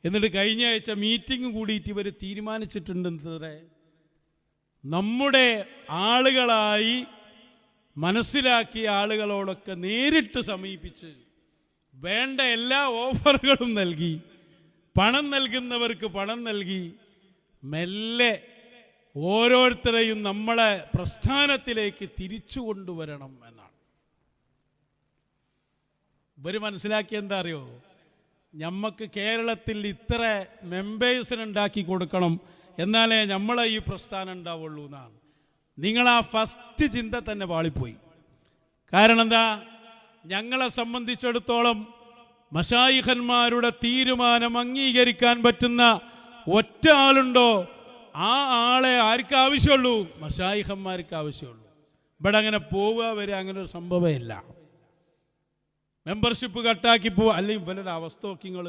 എന്നിട്ട് കഴിഞ്ഞ ആഴ്ച മീറ്റിംഗ് കൂടിയിട്ട് ഇവർ തീരുമാനിച്ചിട്ടുണ്ടെന്നേ, നമ്മുടെ ആളുകളായി മനസ്സിലാക്കിയ ആളുകളോടൊക്കെ നേരിട്ട് സമീപിച്ച് വേണ്ട എല്ലാ ഓഫറുകളും നൽകി, പണം നൽകുന്നവർക്ക് പണം നൽകി, മെല്ലെ ഓരോരുത്തരെയും നമ്മളെ പ്രസ്ഥാനത്തിലേക്ക് തിരിച്ചു കൊണ്ടുവരണം എന്നാണ് ഇവർ മനസ്സിലാക്കിയ. എന്താ അറിയോ, നമുക്ക് കേരളത്തിൽ ഇത്ര മെമ്പേഴ്സിനുണ്ടാക്കി കൊടുക്കണം, എന്നാലേ നമ്മളെ ഈ പ്രസ്ഥാനം ഉണ്ടാവുള്ളൂ എന്നാണ്. നിങ്ങൾ ആ ഫസ്റ്റ് ചിന്ത തന്നെ പാളിപ്പോയി. കാരണം എന്താ, ഞങ്ങളെ സംബന്ധിച്ചിടത്തോളം മശായിഖന്മാരുടെ തീരുമാനം അംഗീകരിക്കാൻ പറ്റുന്ന ഒറ്റ ആളുണ്ടോ, ആ ആളെ ആർക്ക് ആവശ്യമുള്ളൂ? മശായിഖന്മാർക്ക് ആവശ്യമുള്ളൂ. ഇവിടെ അങ്ങനെ പോവുക വരെ അങ്ങനെ ഒരു സംഭവമില്ല. മെമ്പർഷിപ്പ് കട്ടാക്കി പോവുക, അല്ലെങ്കിൽ ഇവരുടെ അവസ്ഥ നോക്കി നിങ്ങൾ.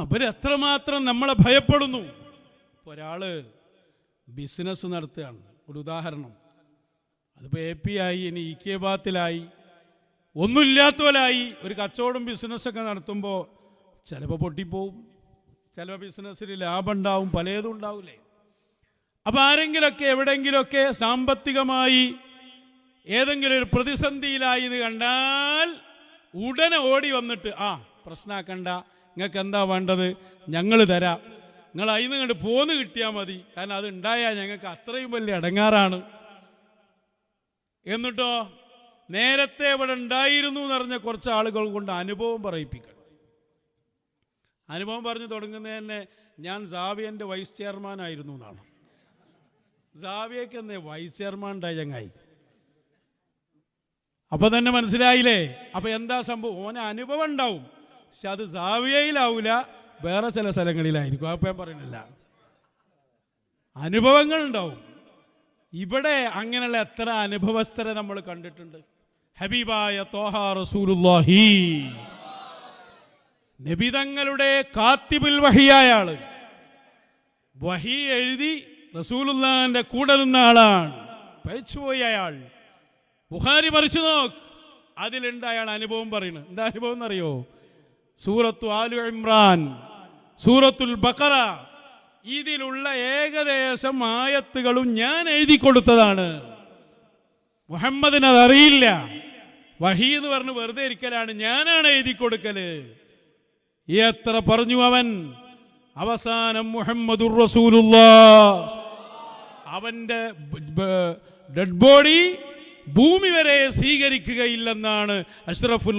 ഇവർ എത്രമാത്രം നമ്മളെ ഭയപ്പെടുന്നു. ഒരാൾ ബിസിനസ് നടത്തുകയാണ്, ഒരു ഉദാഹരണം. അതിപ്പോൾ AP ആയി, ഇനി EK ബാത്തിലായി, ഒന്നുമില്ലാത്തവരായി. ഒരു കച്ചവടം ബിസിനസ്സൊക്കെ നടത്തുമ്പോൾ ചിലപ്പോൾ പൊട്ടിപ്പോവും, ചിലപ്പോൾ ബിസിനസ്സിൽ ലാഭം ഉണ്ടാവും, പലതും ഉണ്ടാവില്ലേ. അപ്പോൾ ആരെങ്കിലുമൊക്കെ എവിടെയെങ്കിലുമൊക്കെ സാമ്പത്തികമായി ഏതെങ്കിലും ഒരു പ്രതിസന്ധിയിലായി ഇത് കണ്ടാൽ ഉടനെ ഓടി വന്നിട്ട്, പ്രശ്നമാക്കണ്ട, നിങ്ങൾക്ക് എന്താ വേണ്ടത്, ഞങ്ങൾ തരാം, നിങ്ങൾ അതിൽ നിന്ന് പോന്ന് കിട്ടിയാൽ മതി, കാരണം അത് ഉണ്ടായാൽ ഞങ്ങൾക്ക് അത്രയും വലിയ ഇടങ്ങാറാണ്. എന്നിട്ടോ നേരത്തെ ഇവിടെ ഉണ്ടായിരുന്നു എന്ന് പറഞ്ഞ കുറച്ച് ആളുകൾ കൊണ്ട് അനുഭവം പറയിപ്പിക്കണം. അനുഭവം പറഞ്ഞു തുടങ്ങുന്നത് തന്നെ, ഞാൻ സാവിയൻ്റെ വൈസ് ചെയർമാൻ ആയിരുന്നു എന്നാണ്. സാവിയക്ക് എന്നേ വൈസ് ചെയർമാൻ ഉണ്ടായി ചങ്ങായി. അപ്പൊ തന്നെ മനസ്സിലായില്ലേ. അപ്പൊ എന്താ സംഭവം, ഓന് അനുഭവം ഉണ്ടാവും, പക്ഷെ അത് സാവിയയിലാവൂല, വേറെ ചില സ്ഥലങ്ങളിലായിരിക്കും. അപ്പം ഞാൻ പറയുന്നില്ല, അനുഭവങ്ങൾ ഉണ്ടാവും. ഇവിടെ അങ്ങനെയുള്ള എത്ര അനുഭവസ്ഥരെ നമ്മൾ കണ്ടിട്ടുണ്ട്. ഹബീബായ ത്വാഹ റസൂലുള്ളാഹി നബി തങ്ങളുടെ കാത്തിബുൽ വഹിയായ ആള്, വഹി എഴുതി റസൂലുള്ളാഹിന്റെ കൂടെ നിന്ന ആളാണ്, പഴിച്ചുപോയ അയാൾ. ബുഖാരി പറിച്ചു നോക്ക്, അതിലുണ്ട് അയാൾ അനുഭവം പറയുന്നത്. എന്താ അനുഭവം എന്നറിയോ? സൂറത്തു ആലു ഇമ്രാൻ, സൂറത്തുൽ ബഖറ, ഇതിലുള്ള ഏകദേശം ആയത്തുകളും ഞാൻ എഴുതി കൊടുത്തതാണ്. മുഹമ്മദിന് അതറിയില്ല. വഹി എന്ന് പറഞ്ഞ് വെറുതെ ഇരിക്കലാണ്, ഞാനാണ് എഴുതി കൊടുക്കല്. എത്ര പറഞ്ഞു അവൻ. അവസാനം മുഹമ്മദുർ റസൂലുള്ളാഹ് അവന്റെ ഡെഡ് ബോഡി ഭൂമി വരെ സ്വീകരിക്കുകയില്ലെന്നാണ് അഷ്റഫുൽ